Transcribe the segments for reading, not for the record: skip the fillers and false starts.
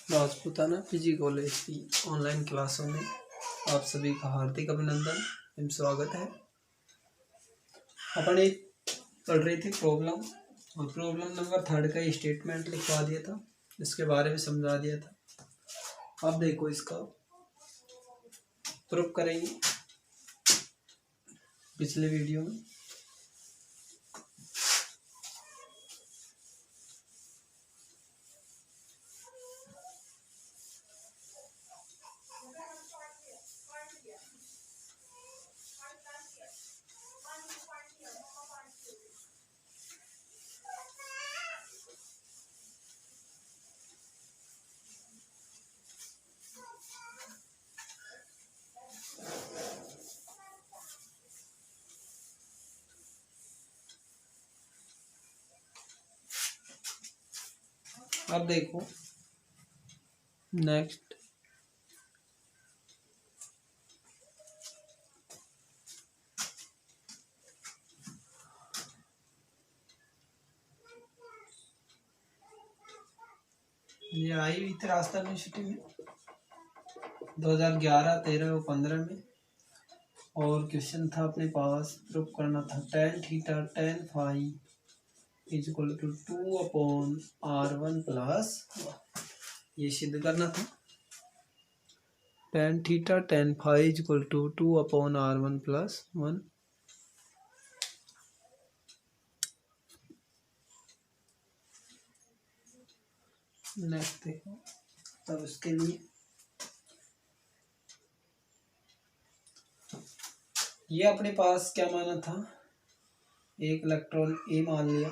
Rajputana PG college की online क्लासों में आप सभी का हार्दिक अभिनंदन एवं स्वागत है। अपन एक पढ़ रही थी प्रॉब्लम, और प्रॉब्लम नंबर 3 का स्टेटमेंट लिखवा दिया था, इसके बारे में समझा दिया था। अब देखो, इसका प्रूफ करेंगे पिछले वीडियो में। अब देखो नेक्स्ट, ये आई हुई थी राजस्थान यूनिवर्सिटी में 2011, 13 और 15 में। और क्वेश्चन था अपने पास, प्रूफ करना था tan theta tan phi is equal to 2/r1 plus, ये सिद्ध करना था। tan theta tan phi is equal to 2/r1 plus 1। Next देखो, तब उसके लिए ये अपने पास क्या माना था, एक इलेक्ट्रॉन ए मान लिया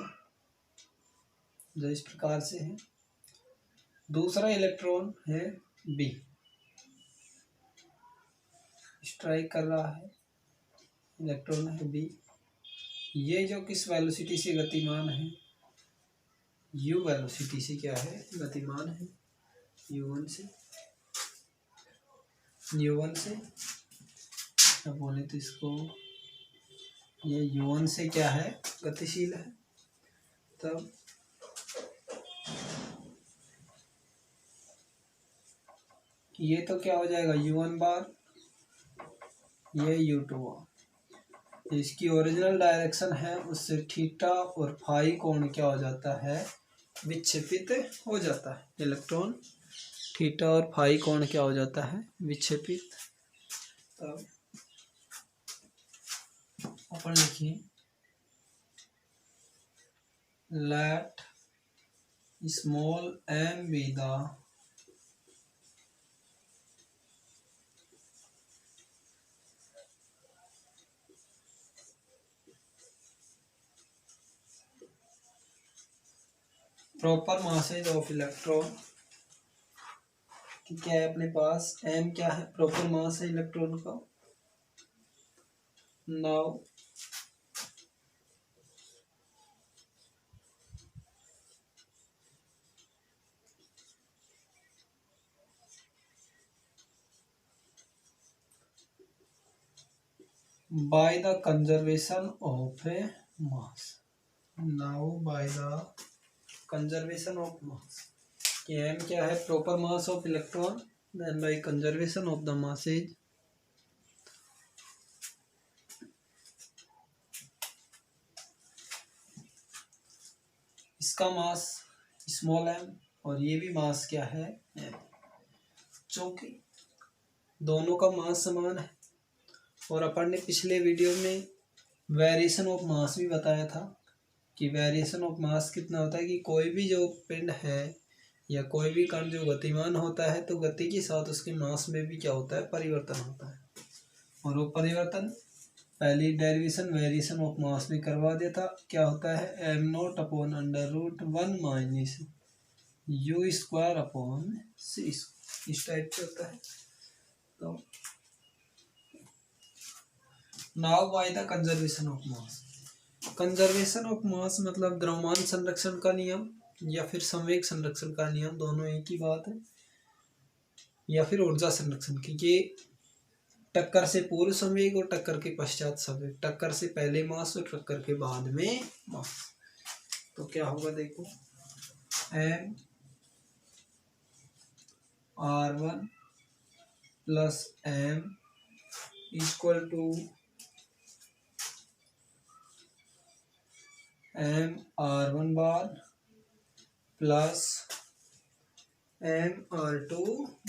जो इस प्रकार से है, दूसरा इलेक्ट्रॉन है बी, स्ट्राइक कर रहा है, इलेक्ट्रॉन है बी। ये जो किस वेलोसिटी से गतिमान है, u वेलोसिटी से क्या है, गतिमान है, u1 से अब बोले तो इसको, ये u1 से क्या है, गतिशील है। तब ये तो क्या हो जाएगा, u1 बार, ये u2 बार। इसकी ओरिजिनल डायरेक्शन है, उससे थीटा और फाई कोण क्या हो जाता है, विक्षेपित हो जाता है। इलेक्ट्रॉन थीटा और फाई कोण क्या हो जाता है, विक्षेपित। तब अपन लिखिए, let small m be the proper masses of electron. क्या है अपने पास, m क्या है, प्रॉपर मास है इलेक्ट्रॉन का। Now by the conservation of a mass, now by the conservation of mass, कि m क्या है, proper mass of electron, then by conservation of the masses, इसका मास स्मॉल m और ये भी मास क्या है, m, चूंकि दोनों का मास समान है। और अपन ने पिछले वीडियो में वेरिएशन ऑफ मास भी बताया था कि वेरिएशन ऑफ मास कितना होता है, कि कोई भी जो पिंड है या कोई भी कण जो गतिमान होता है, तो गति के साथ उसके मास में भी क्या होता है, परिवर्तन होता है। और वो परिवर्तन पहली डेरिवेशन वेरिएशन ऑफ मास में करवा दिया था, क्या होता है, m0/√1 माइनस u²/c, इस टाइप से होता है। तो now by the conservation of mass, conservation of mass मतलब द्रव्यमान संरक्षण का नियम या फिर संवेग संरक्षण का नियम, दोनों एक ही बात है। या फिर ऊर्जा संरक्षण की, ये टक्कर से पूर्व संवेग और टक्कर के पश्चात संवेग, टक्कर से पहले मास और टक्कर के बाद में मास। तो क्या होगा देखो, m R1 plus m equal to m R1 bar plus m R2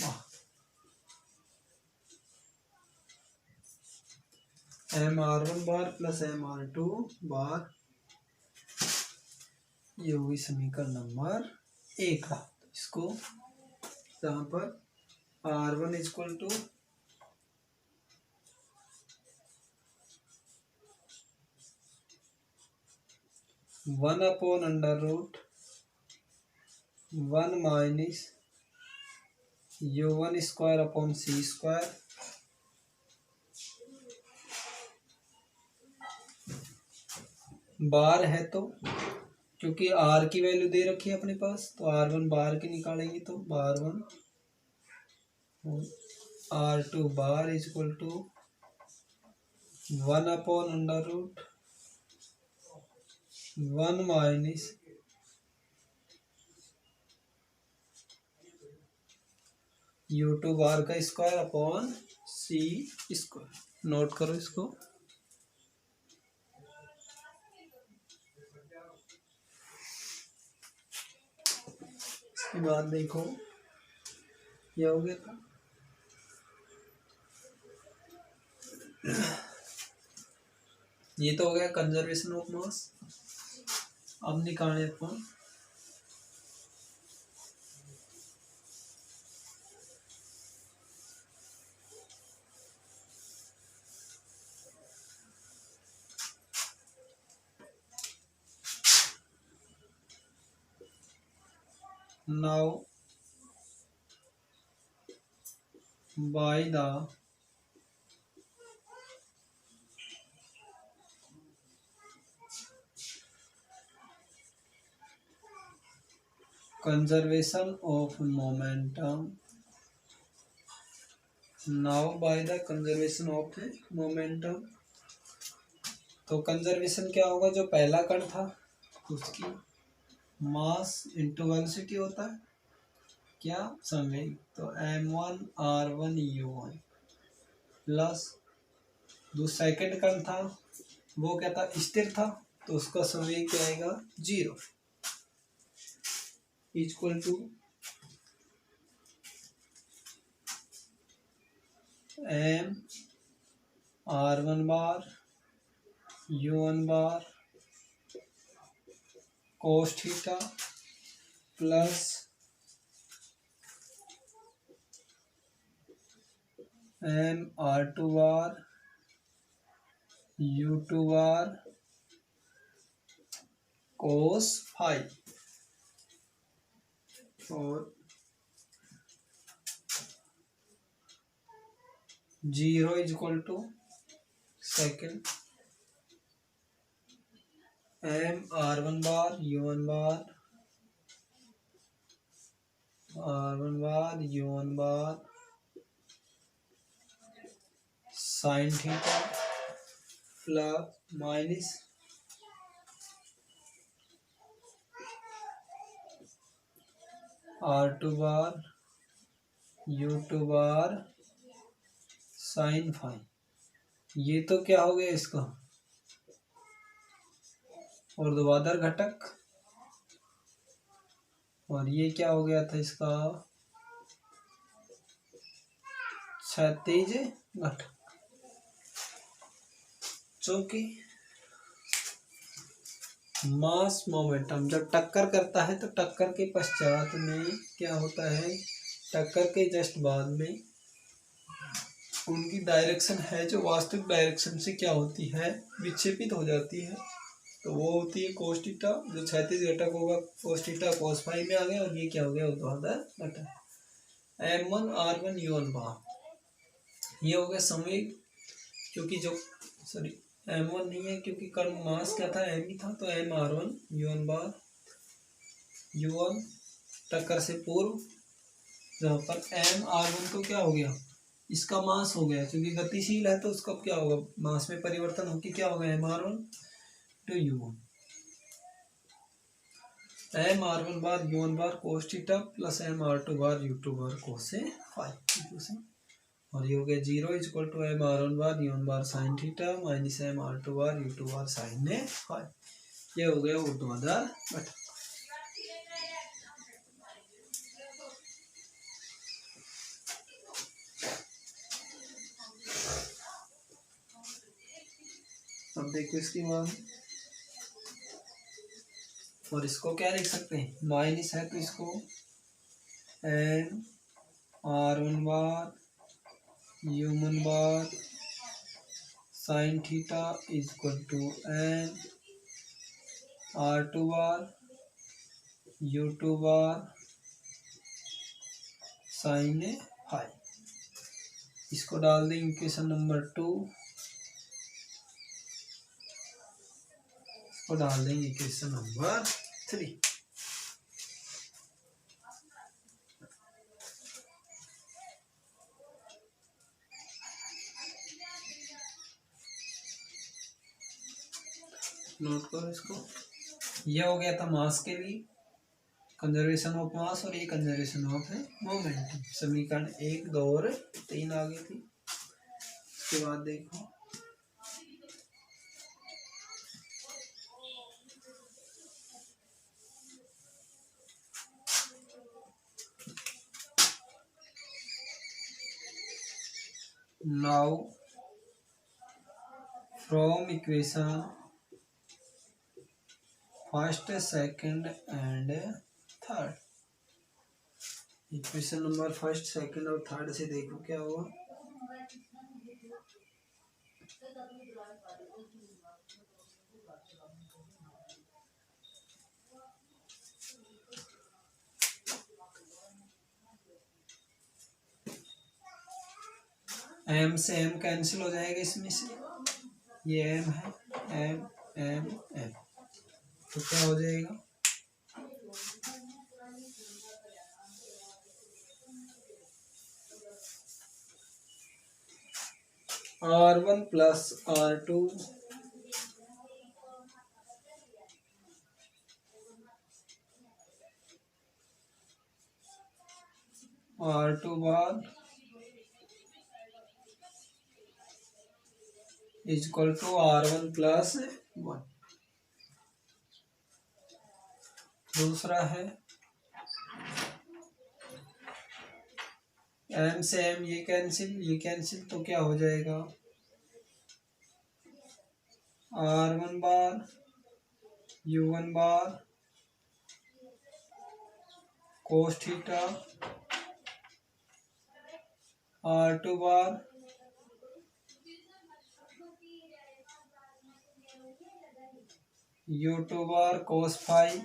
bar. m R1 bar plus m R2 bar, ये हुई समीकरण नंबर 1। इसको यहाँ पर R1 equal to 1/√1 minus U1 square upon C square bar है, तो क्योंकि R की वैल्यू दे रखी है अपने पास, तो R1 बार की निकालेंगे तो R1 R2 bar equal to 1/√1 minus U2 bar का square upon C square. Note करो इसको। इसके बाद देखो क्या हो गया था, ये तो हो गया कंजर्वेशन ऑफ मास। अब निकाले अपन now by the conservation of momentum, now by the conservation of momentum, तो कंजर्वेशन क्या होगा, जो पहला कण था उसकी मास इंटू वेलोसिटी होता है क्या, संवेग, तो m1r1u1 प्लस जो सेकंड कण था वो क्या था, स्थिर था, तो उसका संवेग क्या आएगा 0 equal to m/r1 bar u1 bar cos theta plus m/r2 bar u2 bar cos phi, और 0 equal to second m/r1 bar u1 bar r1 bar u1 bar sine theta plus minus r2 bar u2 bar sine phi. ये तो क्या हो गया इसका ऊर्ध्वाधर घटक, और ये क्या हो गया था इसका क्षैतिज घटक। चूंकि मास मोमेंटम जब टक्कर करता है तो टक्कर के पश्चात में क्या होता है, टक्कर के जस्ट बाद में उनकी डायरेक्शन है जो वास्तविक डायरेक्शन से क्या होती है, विक्षेपित हो जाती है, तो वो होती है कोस थीटा। जो क्षैतिज घटक होगा कोस थीटा कोस फाई में आ गया, और ये क्या हो गया ऊर्ध्वाधर घटक m1r1u1 बार। ये हो गया संवेग, क्योंकि जो m1 नहीं है क्योंकि कण मास क्या था m ही था, तो m/r1u1 बार u1 टक्कर से पूर्व, जहाँ पर m/r1 तो क्या हो गया इसका मास हो गया, क्योंकि गतिशील है तो उसका क्या होगा मास में परिवर्तन होकर क्या होगा m/r1 to u1। M R one bar U one bar cos theta plus M R two bar U two bar cos phi. और ये हो गया 0 equal to M R one bar U one bar sine theta minus M R two bar U two bar sine phi. ये हो गया ऊर्ध्वाधर घटक। अब देखो इसकी बात, और इसको क्या लिख सकते हैं, माइनस है तो इसको M R one bar U one bar sine theta equal to M R two bar U two bar sine phi. इसको डाल देंगे इक्वेशन नंबर 2, इसको डाल देंगे इक्वेशन नंबर 3। नोट करो इसको। यह हो गया था मास के लिए कंजर्वेशन ऑफ मास, और ये कंजर्वेशन ऑफ मोमेंटम। समीकरण 1, 2 और 3 आ गई थी। उसके बाद देखो now from equation first second and third, equation number first second और थर्ड से देखो क्या हुआ। एम से एम कैंसिल हो जाएगा इसमें से, ये एम है, एम एम एम, तो क्या हो जाएगा, R1 plus R2 R2 bar equal to R1 plus 1। दूसरा है एम से एम ये कैंसिल, तो क्या हो जाएगा, R1 bar U1 bar cos theta R2 bar U2 bar cos phi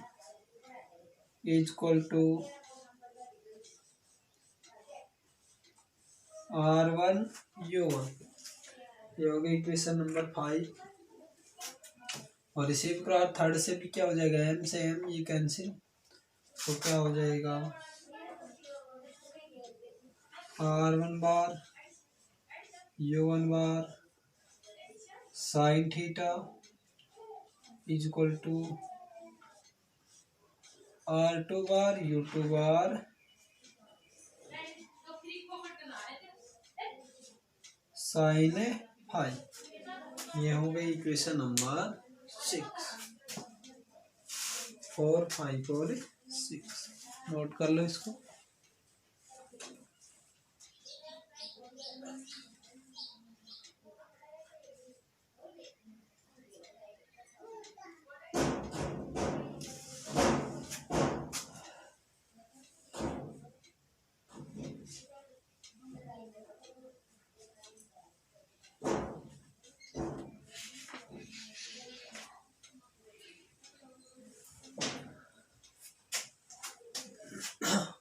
equal to R1 U1। ये हो गई इक्वेशन नंबर 5। और इसी प्रकार थर्ड से भी क्या हो जाएगा, एम से एम ये कैंसिल, तो क्या हो जाएगा, R1 bar U1 bar sine theta equal to R2 bar U2 bar sine phi. ये हो गई इक्वेशन नंबर 6, 4, 5 और 6। नोट कर लो इसको।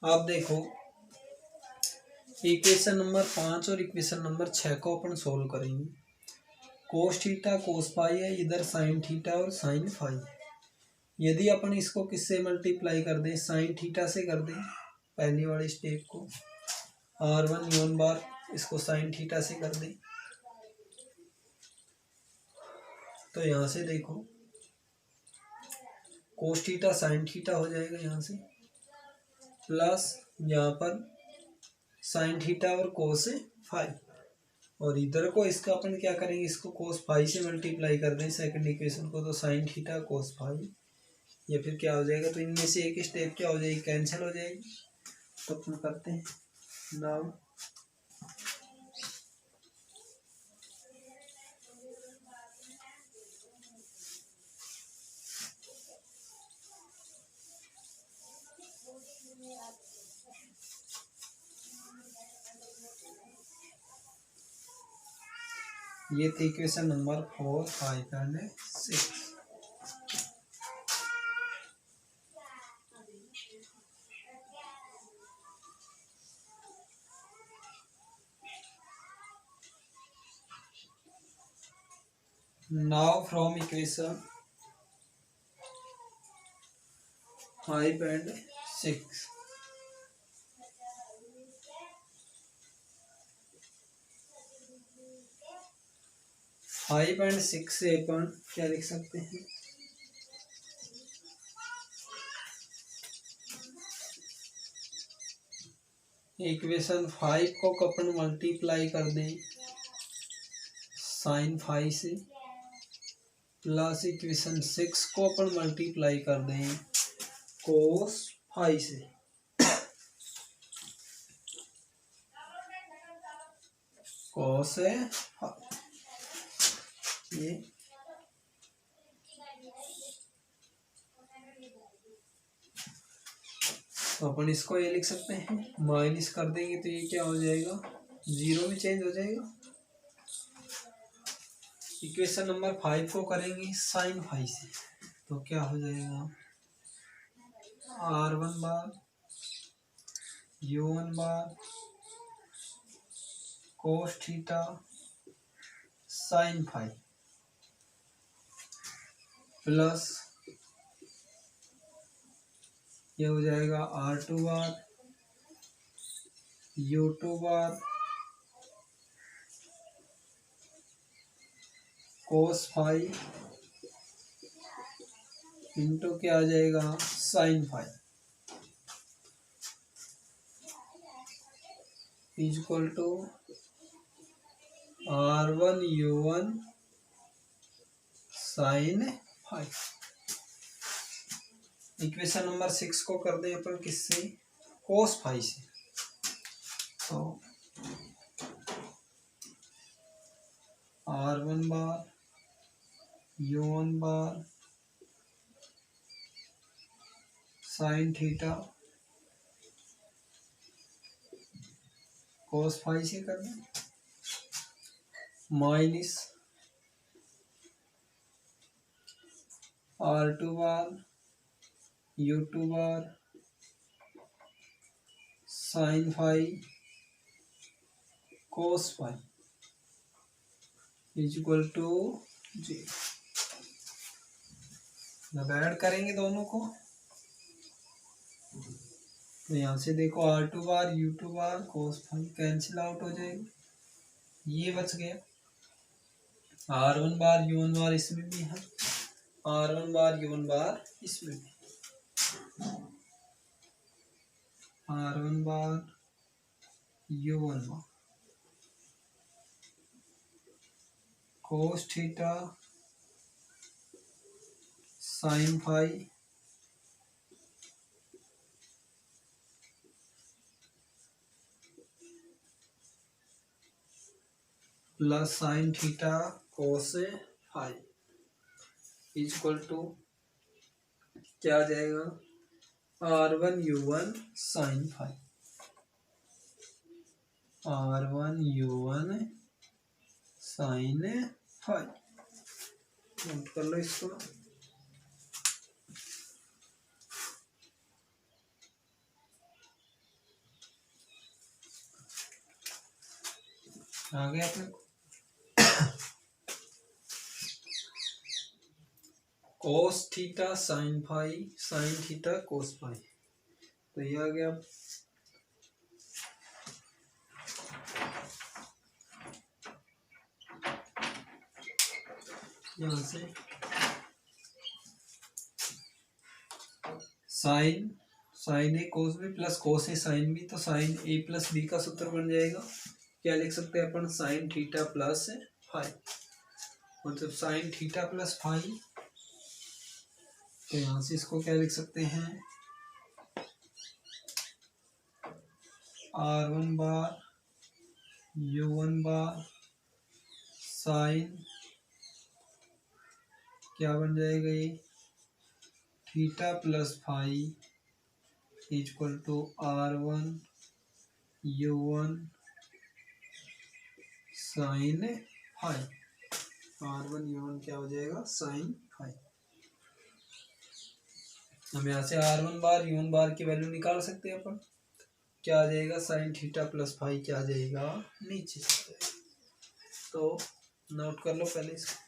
आप देखो इक्वेशन नंबर 5 और इक्वेशन नंबर 6 को अपन सोल्व करेंगे। कोस थीटा कोस फाई है, इधर साइन थीटा और साइन फाई। यदि अपन इसको किससे मल्टीप्लाई कर दें, साइन थीटा से कर दें पहली वाली स्टेप को, R1 U1 बार इसको साइन थीटा से कर दें, तो यहां से देखो कोस थीटा साइन थीटा हो जाएगा यहाँ से, प्लस यहाँ पर साइन थीटा और कोस फाई, और इधर को इसका अपन क्या करेंगे, इसको कोस फाई से मल्टीप्लाई कर दें सेकंड इक्वेशन को, तो साइन थीटा कोस फाई, या फिर क्या हो जाएगा, तो इनमें से एक स्टेप क्या हो जाएगी, कैंसिल हो जाएगी। तो अपन करते हैं नाउ ये थी equation number 4, 5 and 6। Now from equation 5 and 6, five and six से अपन क्या लिख सकते हैं, इक्वेशन 5 को अपन मल्टीप्लाई कर दें साइन फाई से, प्लस इक्वेशन 6 को अपन मल्टीप्लाई कर दें कोस फाई से। कोस है ये, तो अपन इसको ये लिख सकते हैं, माइनस कर देंगे तो ये क्या हो जाएगा, जीरो में चेंज हो जाएगा। इक्वेशन नंबर 5 को करेंगे साइन फाई से, तो क्या हो जाएगा, R1 बार U1 बार cos theta sine phi, plus ये हो जाएगा R2 bar U2 bar cos phi into क्या आ जाएगा, sine phi, equal to R1 U1 sine phi. Equation number 6 को कर दें अपन किससे, कोस फाई से, तो R1 बार U1 bar sine theta cos phi से कर दें, minus R2 bar U2 bar sine phi cos phi equal to 0। जब ऐड करेंगे दोनों को तो यहाँ से देखो R2 bar U2 bar cos phi cancel out हो जाएगा, ये बच गया। R1 बार U1 बार इसमें भी है, R1 बार U1 बार इसमें भी, R1 bar U1 bar cos theta sine phi plus sine theta cos phi equal to क्या आ जाएगा, R1 U1 sine phi, R1 U1 sine phi. Note कर लो इसको, आ गया अपने cos theta sine phi sine theta cos phi, तो ये आ गया। यहाँ से sine A cos B plus cos A sine B, तो साइन ए प्लस बी का सूत्र बन जाएगा। क्या लिख सकते हैं अपन, साइन थीटा प्लस फाई, मतलब साइन थीटा प्लस फाई। तो यहाँ से इसको क्या लिख सकते हैं, R1 बार U1 बार साइन क्या बन जाएगा ये, theta plus phi equal to R1 U1 sine phi. R1 U1 क्या हो जाएगा, साइन फाई। हम यहाँ से R1 बार U1 बार की वैल्यू निकाल सकते हैं अपन। क्या आ जाएगा, साइन थीटा प्लस फाई क्या आ जाएगा, नीचे। तो नोट कर लो पहले इसको।